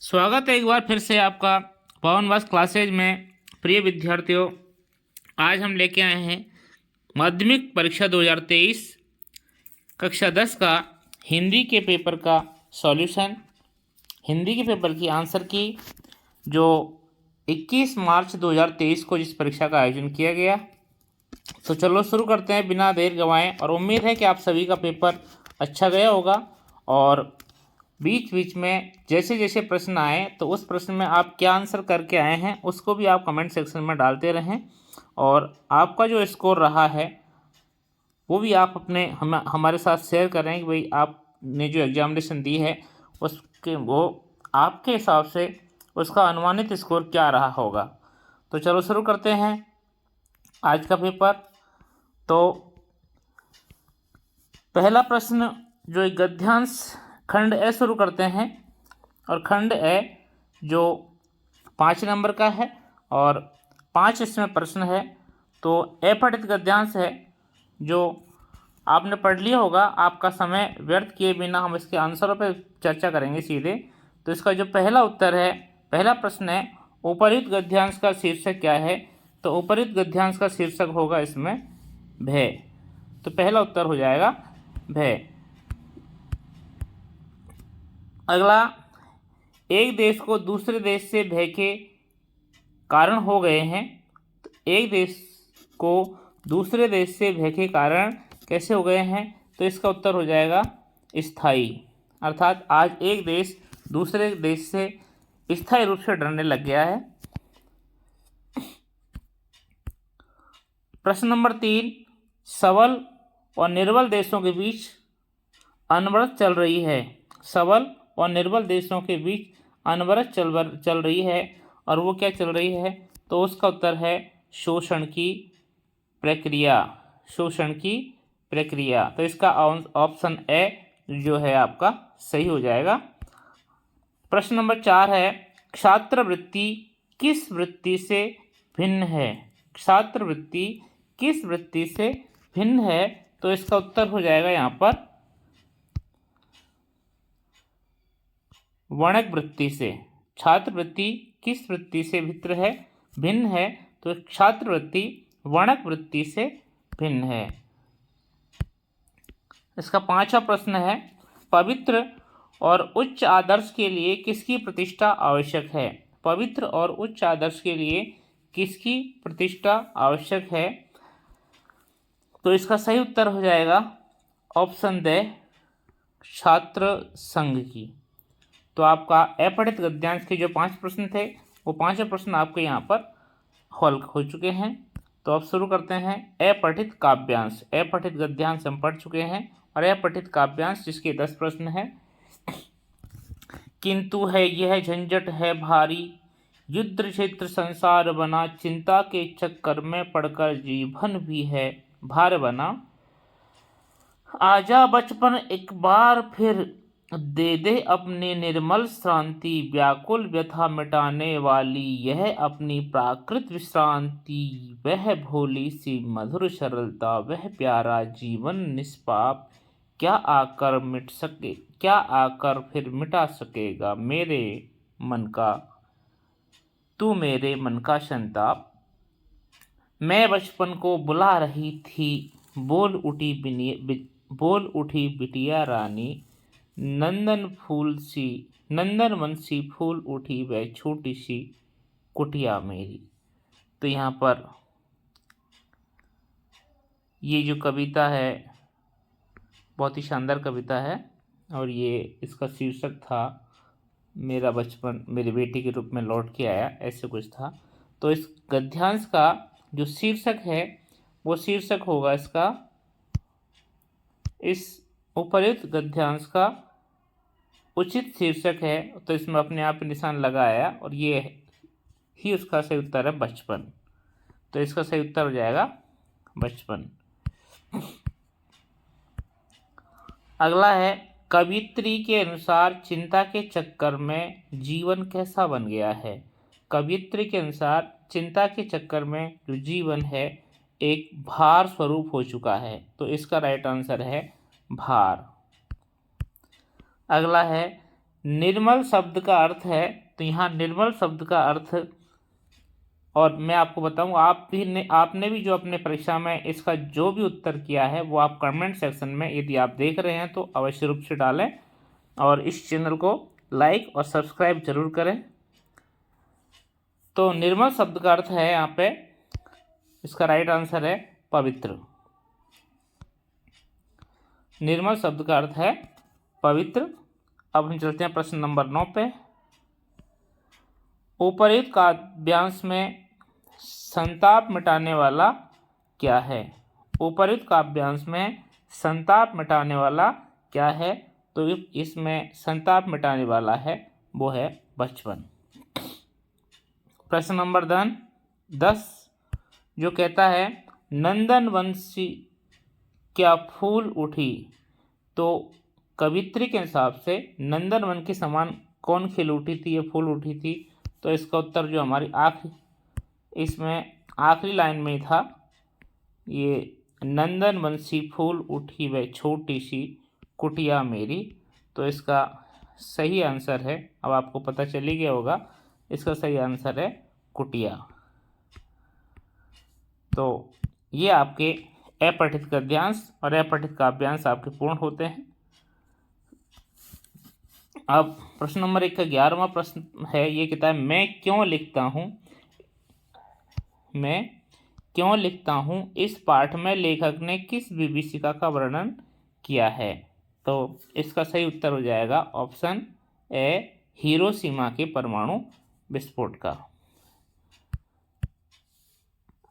स्वागत है एक बार फिर से आपका पवन वास क्लासेज में। प्रिय विद्यार्थियों, आज हम लेके आए हैं माध्यमिक परीक्षा 2023 कक्षा 10 का हिंदी के पेपर का सॉल्यूशन। हिंदी के पेपर की आंसर की जो 21 मार्च 2023 को जिस परीक्षा का आयोजन किया गया। तो चलो शुरू करते हैं बिना देर गंवाए, और उम्मीद है कि आप सभी का पेपर अच्छा गया होगा। और बीच बीच में जैसे जैसे प्रश्न आए तो उस प्रश्न में आप क्या आंसर करके आए हैं उसको भी आप कमेंट सेक्शन में डालते रहें, और आपका जो स्कोर रहा है वो भी आप अपने हमारे साथ शेयर करें कि भाई आपने जो एग्जामिनेशन दी है उसके वो आपके हिसाब से उसका अनुमानित स्कोर क्या रहा होगा। तो चलो शुरू करते हैं आज का पेपर। तो पहला प्रश्न जो एक गद्यांश खंड ए शुरू करते हैं, और खंड ए जो 5 नंबर का है और 5 इसमें प्रश्न है। तो अपठित गद्यांश है जो आपने पढ़ लिया होगा। आपका समय व्यर्थ किए बिना हम इसके आंसरों पर चर्चा करेंगे सीधे। तो इसका जो पहला उत्तर है, पहला प्रश्न है, उपरियुक्त गद्यांश का शीर्षक क्या है। तो उपरियुक्त गद्यांश का शीर्षक होगा इसमें भय। तो पहला उत्तर हो जाएगा भय। अगला, एक देश को दूसरे देश से भय के कारण हो गए हैं। तो एक देश को दूसरे देश से भय के कारण कैसे हो गए हैं, तो इसका उत्तर हो जाएगा स्थायी। अर्थात आज एक देश दूसरे देश से स्थायी रूप से डरने लग गया है। प्रश्न नंबर 3, सबल और निर्बल देशों के बीच अनवरत चल रही है। सबल और निर्बल देशों के बीच अनवरत चल रही है, और वो क्या चल रही है, तो उसका उत्तर है शोषण की प्रक्रिया। शोषण की प्रक्रिया। तो इसका ऑप्शन ए जो है आपका सही हो जाएगा। प्रश्न नंबर 4 है, छात्रवृत्ति किस वृत्ति से भिन्न है। छात्रवृत्ति किस वृत्ति से भिन्न है, तो इसका उत्तर हो जाएगा यहाँ पर वर्णक वृत्ति से। छात्रवृत्ति किस वृत्ति से भिन्न है, तो छात्रवृत्ति वर्णक वृत्ति से भिन्न है। इसका 5वां प्रश्न है, पवित्र और उच्च आदर्श के लिए किसकी प्रतिष्ठा आवश्यक है। पवित्र और उच्च आदर्श के लिए किसकी प्रतिष्ठा आवश्यक है, तो इसका सही उत्तर हो जाएगा ऑप्शन द छात्र संघ की। तो आपका अपठित गद्यांश के जो 5 प्रश्न थे वो 5 प्रश्न आपके यहाँ पर हल हो चुके हैं। तो अब शुरू करते हैं अपठित काव्यांश। अपठित गद्यांश हम पढ़ चुके हैं, और अपठित काव्यांश जिसके 10 प्रश्न हैं। किंतु है यह झंझट है भारी, युद्ध क्षेत्र संसार बना, चिंता के चक्कर में पड़कर जीवन भी है भार बना। आजा बचपन एक बार फिर दे दे अपनी निर्मल श्रांति, व्याकुल व्यथा मिटाने वाली यह अपनी प्राकृत विश्रांति। वह भोली सी मधुर सरलता, वह प्यारा जीवन निष्पाप, क्या आकर फिर मिटा सकेगा मेरे मन का, तू मेरे मन का संताप। मैं बचपन को बुला रही थी, बोल उठी बिटिया रानी, नंदन वन सी फूल उठी वह छोटी सी कुटिया मेरी। तो यहाँ पर ये जो कविता है बहुत ही शानदार कविता है, और ये इसका शीर्षक था मेरा बचपन मेरी बेटी के रूप में लौट के आया, ऐसे कुछ था। तो इस गद्यांश का जो शीर्षक है वो शीर्षक होगा इसका, इस उपर्युक्त गद्यांश का उचित शीर्षक है। तो इसमें अपने आप निशान लगाया, और ये ही उसका सही उत्तर है बचपन। तो इसका सही उत्तर हो जाएगा बचपन। अगला है, कवियत्री के अनुसार चिंता के चक्कर में जीवन कैसा बन गया है। कवियत्री के अनुसार चिंता के चक्कर में जो जीवन है एक भार स्वरूप हो चुका है। तो इसका राइट आंसर है भार। अगला है, निर्मल शब्द का अर्थ है, तो यहाँ निर्मल शब्द का अर्थ, और मैं आपको बताऊं, आपने भी जो अपने परीक्षा में इसका जो भी उत्तर किया है वो आप कमेंट सेक्शन में, यदि आप देख रहे हैं तो अवश्य रूप से डालें, और इस चैनल को लाइक और सब्सक्राइब जरूर करें। तो निर्मल शब्द का अर्थ है यहाँ पे, इसका राइट आंसर है पवित्र। निर्मल शब्द का अर्थ है पवित्र। अब हम चलते हैं प्रश्न नंबर 9 पे। उपर्युक्त काव्यांश में संताप मिटाने वाला क्या है? उपर्युक्त काव्यांश में संताप मिटाने वाला क्या है? तो इसमें संताप मिटाने वाला है वो है बचपन। प्रश्न नंबर 10 जो कहता है नंदन वंशी क्या फूल उठी, तो कवित्री के हिसाब से नंदन वन के समान कौन खिल उठी थी, ये फूल उठी थी? तो इसका उत्तर जो हमारी इसमें आखिरी लाइन में ही था, ये नंदन वंशी फूल उठी वह छोटी सी कुटिया मेरी। तो इसका सही आंसर है, अब आपको पता चल ही गया होगा, इसका सही आंसर है कुटिया। तो ये आपके अपठित गद्यांश और अपठित काव्यांश आपके पूर्ण होते हैं। अब प्रश्न नंबर 1 का 11वां प्रश्न है, ये कहता है मैं क्यों लिखता हूँ इस पाठ में लेखक ने किस विभीषिका का वर्णन किया है? तो इसका सही उत्तर हो जाएगा ऑप्शन ए, हिरोशिमा के परमाणु विस्फोट का।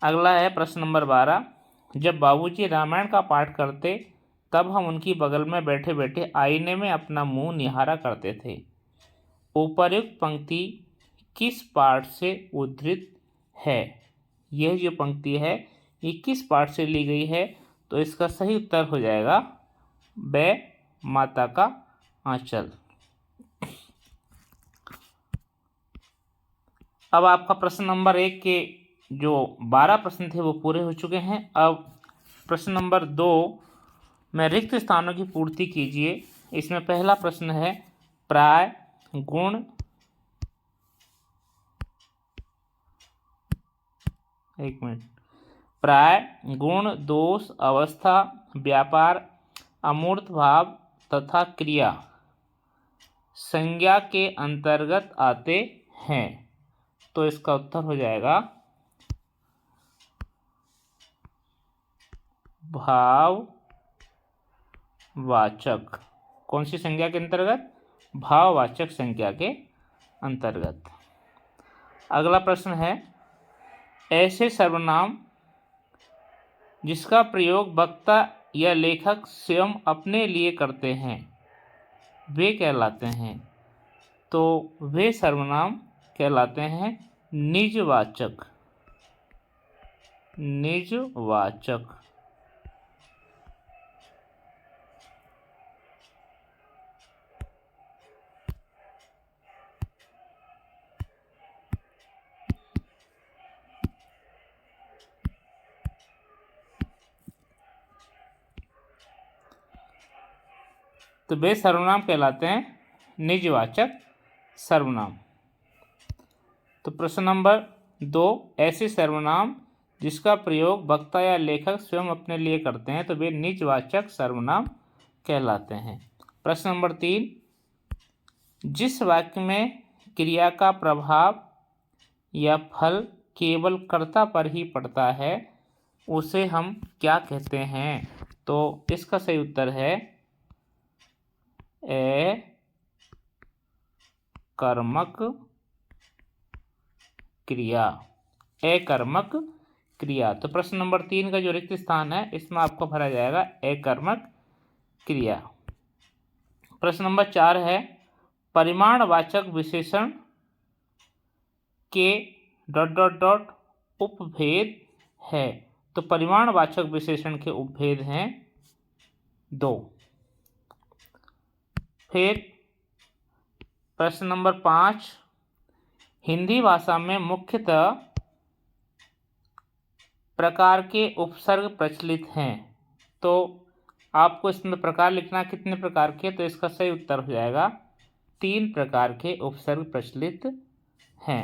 अगला है प्रश्न नंबर 12, जब बाबूजी रामायण का पाठ करते तब हम उनकी बगल में बैठे बैठे आईने में अपना मुंह निहारा करते थे। उपर्युक्त पंक्ति किस पाठ से उद्धृत है? यह जो पंक्ति है ये किस पाठ से ली गई है? तो इसका सही उत्तर हो जाएगा बै माता का आंचल। अब आपका प्रश्न नंबर 1 के जो 12 प्रश्न थे वो पूरे हो चुके हैं। अब प्रश्न नंबर 2 में रिक्त स्थानों की पूर्ति कीजिए। इसमें पहला प्रश्न है प्राय गुण प्राय गुण दोष अवस्था व्यापार अमूर्त भाव तथा क्रिया संज्ञा के अंतर्गत आते हैं। तो इसका उत्तर हो जाएगा भाववाचक। कौन सी संज्ञा के अंतर्गत? भाववाचक संज्ञा के अंतर्गत। अगला प्रश्न है ऐसे सर्वनाम जिसका प्रयोग वक्ता या लेखक स्वयं अपने लिए करते हैं वे कहलाते हैं। तो वे सर्वनाम कहलाते हैं निजवाचक। तो वे सर्वनाम कहलाते हैं निजवाचक सर्वनाम। तो प्रश्न नंबर 2 ऐसे सर्वनाम जिसका प्रयोग वक्ता या लेखक स्वयं अपने लिए करते हैं तो वे निजवाचक सर्वनाम कहलाते हैं। प्रश्न नंबर 3 जिस वाक्य में क्रिया का प्रभाव या फल केवल कर्ता पर ही पड़ता है उसे हम क्या कहते हैं? तो इसका सही उत्तर है कर्मक क्रिया। कर्मक क्रिया। तो प्रश्न नंबर 3 का जो रिक्त स्थान है इसमें आपको भरा जाएगा कर्मक क्रिया। प्रश्न नंबर 4 है परिमाणवाचक विशेषण के ... उपभेद है। तो परिमाणवाचक विशेषण के उपभेद हैं 2। फिर प्रश्न नंबर 5 हिंदी भाषा में मुख्यतः प्रकार के उपसर्ग प्रचलित हैं। तो आपको इसमें प्रकार लिखना कितने प्रकार के? तो इसका सही उत्तर हो जाएगा 3 प्रकार के उपसर्ग प्रचलित हैं।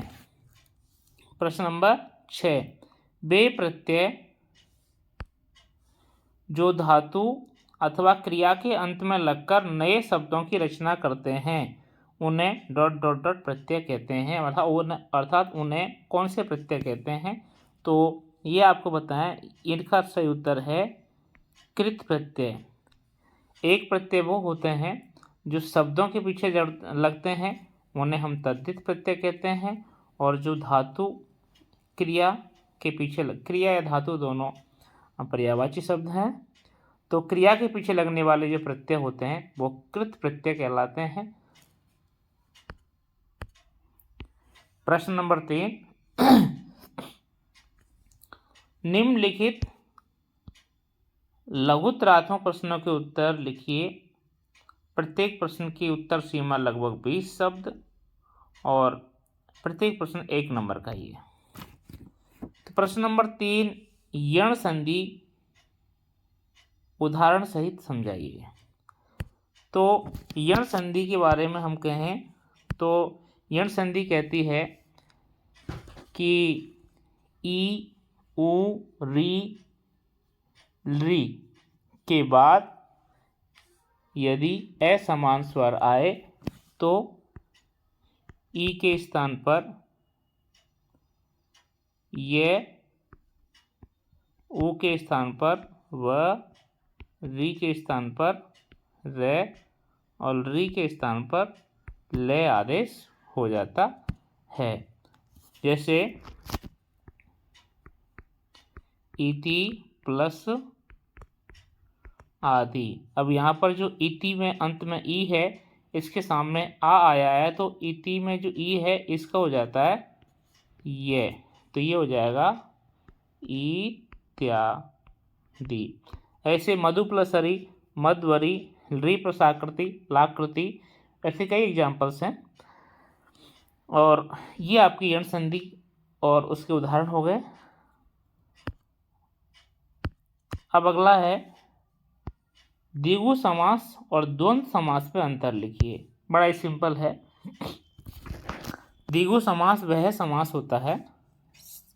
प्रश्न नंबर 6, वे प्रत्यय जो धातु अथवा क्रिया के अंत में लगकर नए शब्दों की रचना करते हैं उन्हें ... प्रत्यय कहते हैं, अर्थात उन्हें कौन से प्रत्यय कहते हैं? तो ये आपको बताएं, इनका सही उत्तर है कृत प्रत्यय। एक प्रत्यय वो होते हैं जो शब्दों के पीछे जड़ लगते हैं, उन्हें हम तद्धित प्रत्यय कहते हैं, और जो धातु क्रिया के पीछे क्रिया या धातु दोनों पर्यायवाची शब्द हैं, तो क्रिया के पीछे लगने वाले जो प्रत्यय होते हैं वो कृत प्रत्यय कहलाते हैं। प्रश्न नंबर 3, निम्नलिखित लघुत्रात्मक प्रश्नों के उत्तर लिखिए। प्रत्येक प्रश्न की उत्तर सीमा लगभग 20 शब्द और प्रत्येक प्रश्न 1 नंबर का ही है। तो प्रश्न नंबर 3, यण संधि उदाहरण सहित समझाइए। तो यण संधि के बारे में हम कहें तो यण संधि कहती है कि ई, उ, री, री के बाद यदि असमान स्वर आए तो ई के स्थान पर ये, उ के स्थान पर व, री के स्थान पर रे और री के स्थान पर ले आदेश हो जाता है। जैसे इति प्लस आदि। अब यहाँ पर जो इति में अंत में ई है, इसके सामने आ आया है, तो इति में जो ई है इसका हो जाता है ये, तो ये हो जाएगा इत्यादि। ऐसे मधु प्लस हरि, मध्वरी, री प्लस आकृति, लाकृति, ऐसे कई एग्जाम्पल्स हैं। और ये आपकी यण संधि और उसके उदाहरण हो गए। अब अगला है द्विगु समास और द्वंद्व समास पे अंतर लिखिए। बड़ा ही सिंपल है। द्विगु समास वह समास होता है,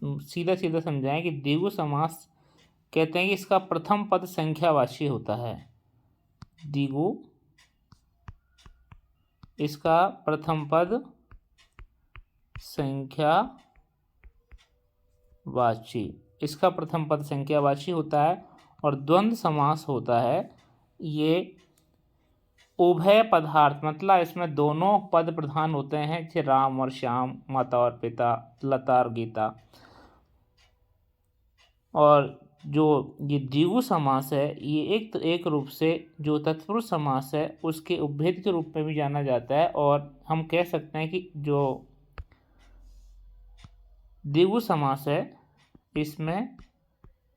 सीधा सीधा समझाएं कि द्विगु समास कहते हैं कि इसका प्रथम पद संख्यावाची होता है। द्विगु, इसका प्रथम पद संख्यावाची, इसका प्रथम पद संख्यावाची होता है। और द्वंद्व समास होता है ये उभय पदार्थ, मतलब इसमें दोनों पद प्रधान होते हैं, जैसे राम और श्याम, माता और पिता, लता और गीता। और जो ये द्विगु समास है ये एक रूप से जो तत्पुरुष समास है उसके उपभेद के रूप में भी जाना जाता है। और हम कह सकते हैं कि जो द्विगु समास है इसमें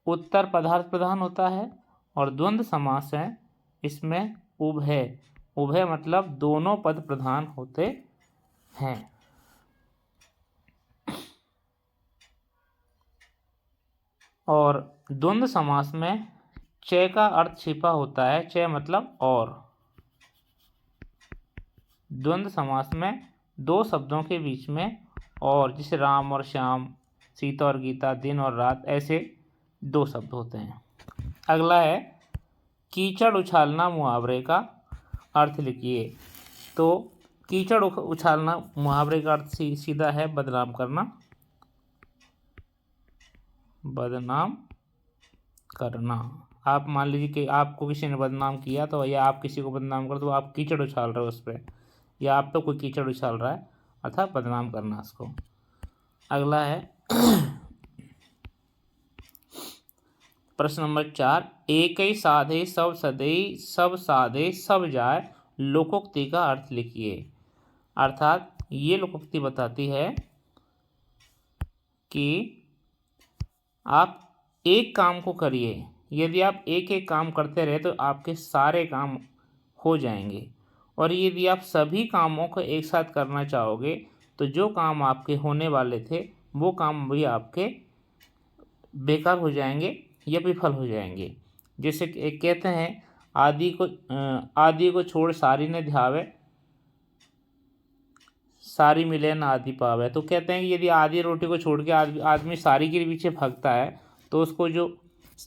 उत्तर पदार्थ प्रधान होता है, और द्वंद्व समास है इसमें उभय, उभय मतलब दोनों पद प्रधान होते हैं। और द्वंद्व समास में च का अर्थ छिपा होता है, च मतलब और। द्वंद्व समास में दो शब्दों के बीच में और, जैसे राम और श्याम, सीता और गीता, दिन और रात, ऐसे दो शब्द होते हैं। अगला है कीचड़ उछालना मुहावरे का अर्थ लिखिए। तो कीचड़ उछालना मुहावरे का अर्थ सीधा है बदनाम करना, बदनाम करना। आप मान लीजिए कि आपको किसी ने बदनाम किया, तो या आप किसी को बदनाम कर, तो आप कीचड़ उछाल रहे हो उस पर, या आप तो कोई कीचड़ उछाल रहा है, अर्थात बदनाम करना उसको। अगला है प्रश्न नंबर 4, एक ही साधे सब सदे सब साधे सब जाय लोकोक्ति का अर्थ लिखिए। अर्थात ये लोकोक्ति बताती है कि आप एक काम को करिए, यदि आप एक एक काम करते रहे तो आपके सारे काम हो जाएंगे। और यदि आप सभी कामों को एक साथ करना चाहोगे तो जो काम आपके होने वाले थे वो काम भी आपके बेकार हो जाएंगे या विफल हो जाएंगे। जैसे एक कहते हैं, आदि को छोड़ सारी ने ध्यावे, सारी मिले न आधी पावे। तो कहते हैं कि यदि आधी रोटी को छोड़ के आदमी सारी के पीछे भागता है तो उसको जो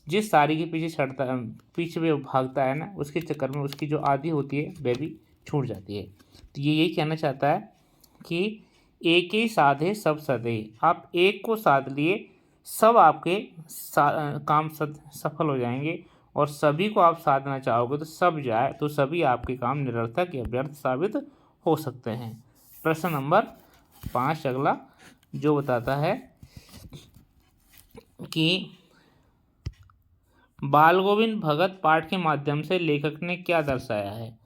जिस सारी के पीछे छड़ता है पीछे में भागता है ना, उसके चक्कर में उसकी जो आधी होती है वह भी छूट जाती है। तो ये यही कहना चाहता है कि एक ही साधे सब सधे। आप एक को साध लिए सब आपके काम सफल हो जाएंगे, और सभी को आप साधना चाहोगे तो सब जाए तो सभी आपके काम निरर्थक या व्यर्थ साबित हो सकते हैं। प्रश्न नंबर 5 अगला जो बताता है कि बाल गोविंद भगत पाठ के माध्यम से लेखक ने क्या दर्शाया है।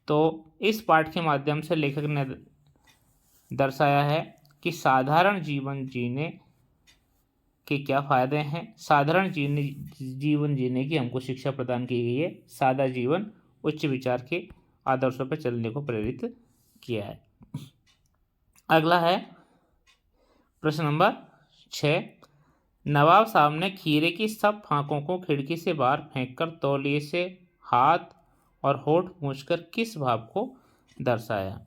तो इस पाठ के माध्यम से लेखक ने दर्शाया है कि साधारण जीवन जीने के क्या फ़ायदे हैं। साधारण जीवन जीने की हमको शिक्षा प्रदान की गई है। सादा जीवन उच्च विचार के आदर्शों पर चलने को प्रेरित किया है। अगला है प्रश्न नंबर 6। नवाब साहब ने खीरे की सब फांकों को खिड़की से बाहर फेंककर तौलिए से हाथ और होठ पोंछकर किस भाव को दर्शाया।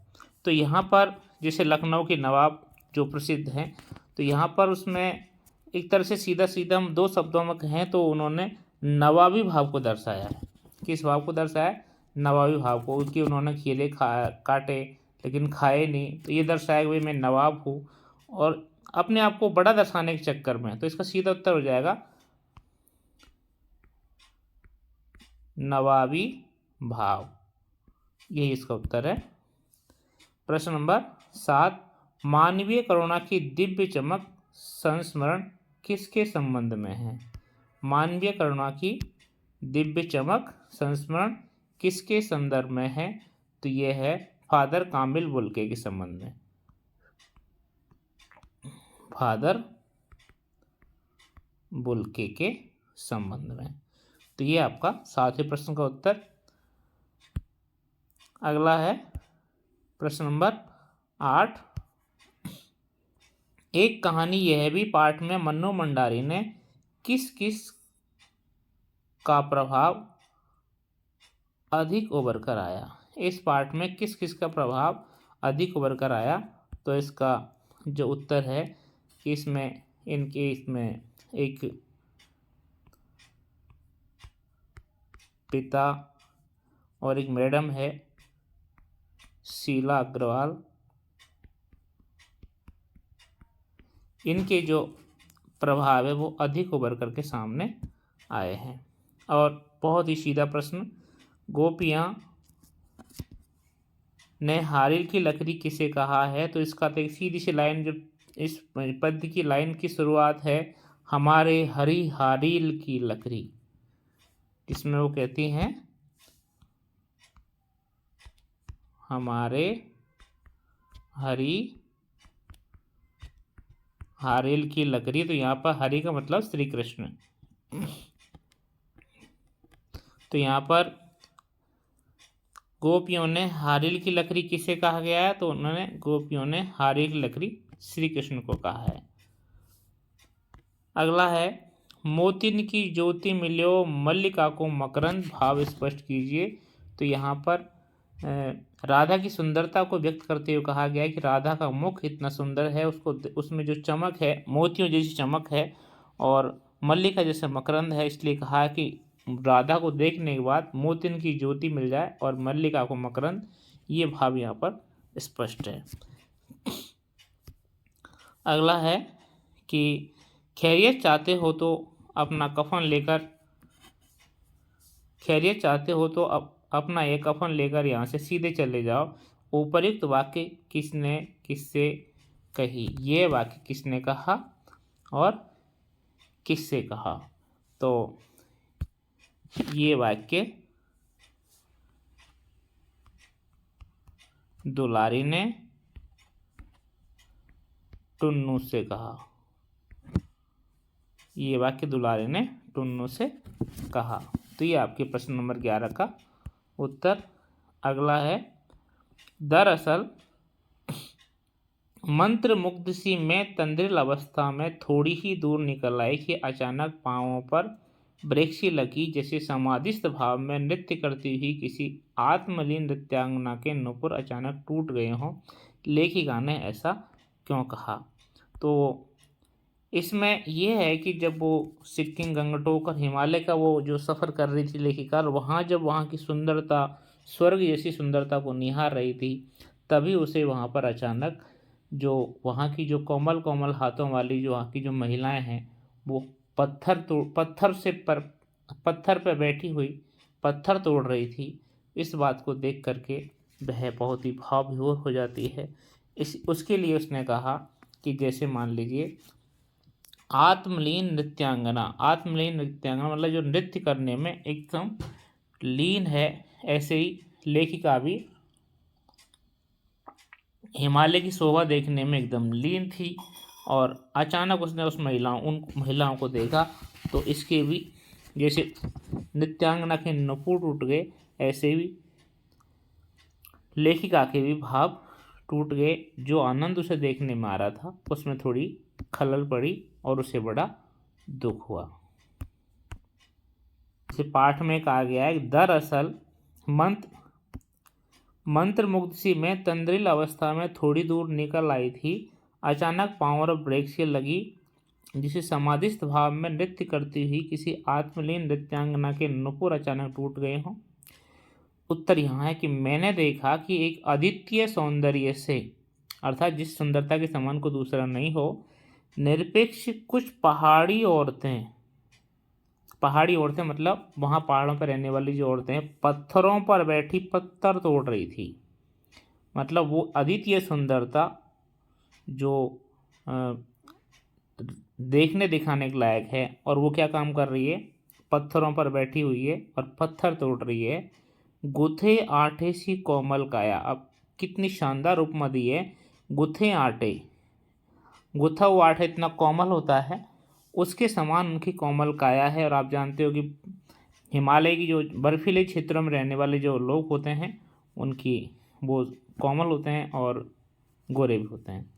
तो यहाँ पर जैसे लखनऊ के नवाब जो प्रसिद्ध हैं, तो यहाँ पर उसमें एक तरह से सीधा सीधा हम 2 शब्दों में कहें तो उन्होंने नवाबी भाव को दर्शाया है। किस भाव को दर्शाया? नवाबी भाव को। उसकी उन्होंने खीरे काटे लेकिन खाए नहीं, तो ये दर्शाया कि भाई मैं नवाब हूँ, और अपने आप को बड़ा दर्शाने के चक्कर में। तो इसका सीधा उत्तर हो जाएगा नवाबी भाव, यही इसका उत्तर है। प्रश्न नंबर 7। मानवीय करुणा की दिव्य चमक संस्मरण किसके संबंध में है। मानवीय करुणा की दिव्य चमक संस्मरण किसके संदर्भ में है। तो ये है फादर कामिल बुल्के के संबंध में। फादर बुल्के के संबंध में। तो ये आपका 7वें प्रश्न का उत्तर। अगला है प्रश्न नंबर 8। एक कहानी यह भी पाठ में मन्नू मंडारी ने किस किस का प्रभाव अधिक उभर कर आया। इस पाठ में किस किस का प्रभाव अधिक उभर कर आया। तो इसका जो उत्तर है कि इसमें एक पिता और एक मैडम है शीला अग्रवाल, इनके जो प्रभाव है वो अधिक उभर करके सामने आए हैं। और बहुत ही सीधा प्रश्न, गोपियाँ ने हारिल की लकड़ी किसे कहा है। तो इसका तो एक सीधी सी लाइन, जो इस पद्य की लाइन की शुरुआत है हमारे हरी हारिल की लकड़ी, इसमें वो कहती हैं हमारे हरी हारिल की लकड़ी। तो यहाँ पर हरि का मतलब श्री कृष्ण। तो यहाँ पर गोपियों ने हारिल की लकड़ी किसे कहा गया है। तो उन्होंने गोपियों ने हारिल की लकड़ी श्री कृष्ण को कहा है। अगला है मोतिन की ज्योति मिल्यो मल्लिका को मकरंद, भाव स्पष्ट कीजिए। तो यहाँ पर राधा की सुंदरता को व्यक्त करते हुए कहा गया है कि राधा का मुख इतना सुंदर है, उसको उसमें जो चमक है मोतियों जैसी चमक है, और मल्लिका जैसा मकरंद है, इसलिए कहा कि राधा को देखने के बाद मोतिन की ज्योति मिल जाए और मल्लिका को मकरंद, ये भाव यहाँ पर स्पष्ट है। अगला है कि खैरियत चाहते हो तो अपना कफन लेकर अपना एक कफन लेकर यहाँ से सीधे चले जाओ। उपर्युक्त वाक्य किसने किससे कही। ये वाक्य किसने कहा और किससे कहा। तो ये वाक्य दुलारी ने टुन्नू से कहा। ये वाक्य दुलारी ने टुन्नू से कहा। तो ये आपके प्रश्न नंबर 11 का उत्तर। अगला है दरअसल मंत्र मुग्ध सी मैं तंद्रिल अवस्था में थोड़ी ही दूर निकल आई कि अचानक पांवों पर वृक्षी लगी, जैसे समाधिस्थ भाव में नृत्य करती हुई किसी आत्मलीन नृत्यांगना के नुपुर अचानक टूट गए हों, लेखिका ने ऐसा क्यों कहा। तो इसमें यह है कि जब वो सिक्किम, गंगटोक और हिमालय का वो जो सफ़र कर रही थी लेखिका, और वहाँ जब वहाँ की सुंदरता, स्वर्ग जैसी सुंदरता को निहार रही थी, तभी उसे वहाँ पर अचानक जो वहाँ की जो कोमल कोमल हाथों वाली जो वहाँ की जो महिलाएं हैं, वो पत्थर पर बैठी हुई पत्थर तोड़ रही थी। इस बात को देख करके वह बहुत ही भाव विभोर हो जाती है। उसके लिए उसने कहा कि जैसे मान लीजिए आत्मलीन नृत्यांगना मतलब जो नृत्य करने में एकदम लीन है, ऐसे ही लेखिका भी हिमालय की शोभा देखने में एकदम लीन थी। और अचानक उसने उन महिलाओं को देखा, तो इसके भी जैसे नृत्यांगना के नुपुर टूट गए, ऐसे भी लेखिका के भी भाव टूट गए। जो आनंद उसे देखने में आ रहा था, उसमें थोड़ी खलल पड़ी और उसे बड़ा दुख हुआ। इसे पाठ में कहा गया है, दरअसल मंत्रमुग्ध सी मैं तंद्रिल अवस्था में थोड़ी दूर निकल आई थी। अचानक पाँव और ब्रेक से लगी, जिसे समाधिस्थ भाव में नृत्य करती हुई किसी आत्मलीन नृत्यांगना के नुपुर अचानक टूट गए हों। उत्तर यहाँ है कि मैंने देखा कि एक अद्वितीय सौंदर्य से, अर्थात जिस सुंदरता के समान को दूसरा नहीं हो, निरपेक्ष कुछ पहाड़ी औरतें मतलब वहाँ पहाड़ों पर रहने वाली जो औरतें पत्थरों पर बैठी पत्थर तोड़ रही थी। मतलब वो अद्वितीय सुंदरता जो देखने दिखाने के लायक है, और वो क्या काम कर रही है, पत्थरों पर बैठी हुई है और पत्थर तोड़ रही है। गुथे आटे सी कोमल काया, अब कितनी शानदार उपमा दी है। गुथे आटे, गुथा हुआ आटा इतना कोमल होता है, उसके समान उनकी कोमल काया है। और आप जानते हो कि हिमालय की जो बर्फीले क्षेत्रों में रहने वाले जो लोग होते हैं, उनकी वो कोमल होते हैं और गोरे भी होते हैं।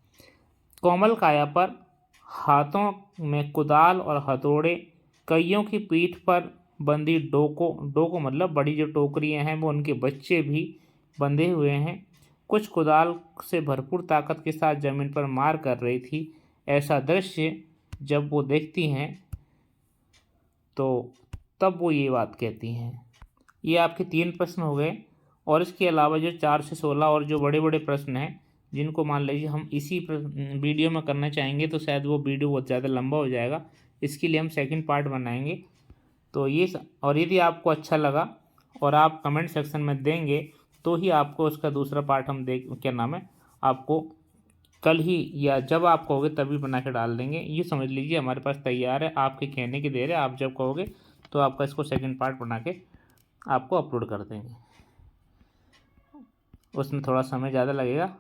कोमल काया पर हाथों में कुदाल और हथौड़े, कईयों की पीठ पर बंदी डोको मतलब बड़ी जो टोकरियां हैं, वो उनके बच्चे भी बंधे हुए हैं। कुछ कुदाल से भरपूर ताकत के साथ जमीन पर मार कर रही थी। ऐसा दृश्य जब वो देखती हैं, तो तब वो ये बात कहती हैं। ये आपके 3 प्रश्न हो गए, और इसके अलावा जो 4 से 16 और जो बड़े बड़े प्रश्न हैं, जिनको मान लीजिए हम इसी वीडियो में करना चाहेंगे, तो शायद वो वीडियो बहुत ज़्यादा लंबा हो जाएगा। इसके लिए हम सेकंड पार्ट बनाएंगे। तो ये और यदि आपको अच्छा लगा और आप कमेंट सेक्शन में देंगे, तो ही आपको उसका दूसरा पार्ट हम आपको कल ही या जब आप कहोगे तभी बना के डाल देंगे। ये समझ लीजिए हमारे पास तैयार है, आपके कहने की देर है। आप जब कहोगे तो आपका इसको सेकंड पार्ट बना के आपको अपलोड कर देंगे। उसमें थोड़ा समय ज़्यादा लगेगा।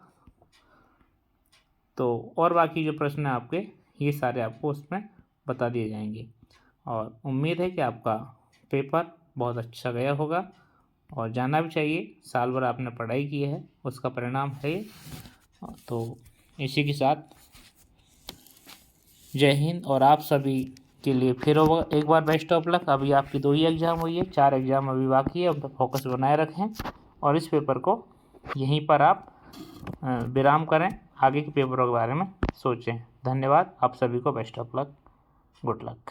तो और बाकी जो प्रश्न हैं आपके, ये सारे आपको उसमें बता दिए जाएंगे। और उम्मीद है कि आपका पेपर बहुत अच्छा गया होगा, और जाना भी चाहिए। साल भर आपने पढ़ाई की है, उसका परिणाम है ये। तो इसी के साथ जय हिंद, और आप सभी के लिए फिर एक बार बेस्ट ऑफ लक। अभी आपकी 2 ही एग्ज़ाम हुई है, 4 एग्ज़ाम अभी बाकी है। अब फोकस बनाए रखें और इस पेपर को यहीं पर आप विराम करें, आगे के पेपरों के बारे में सोचें। धन्यवाद, आप सभी को best of luck, good luck.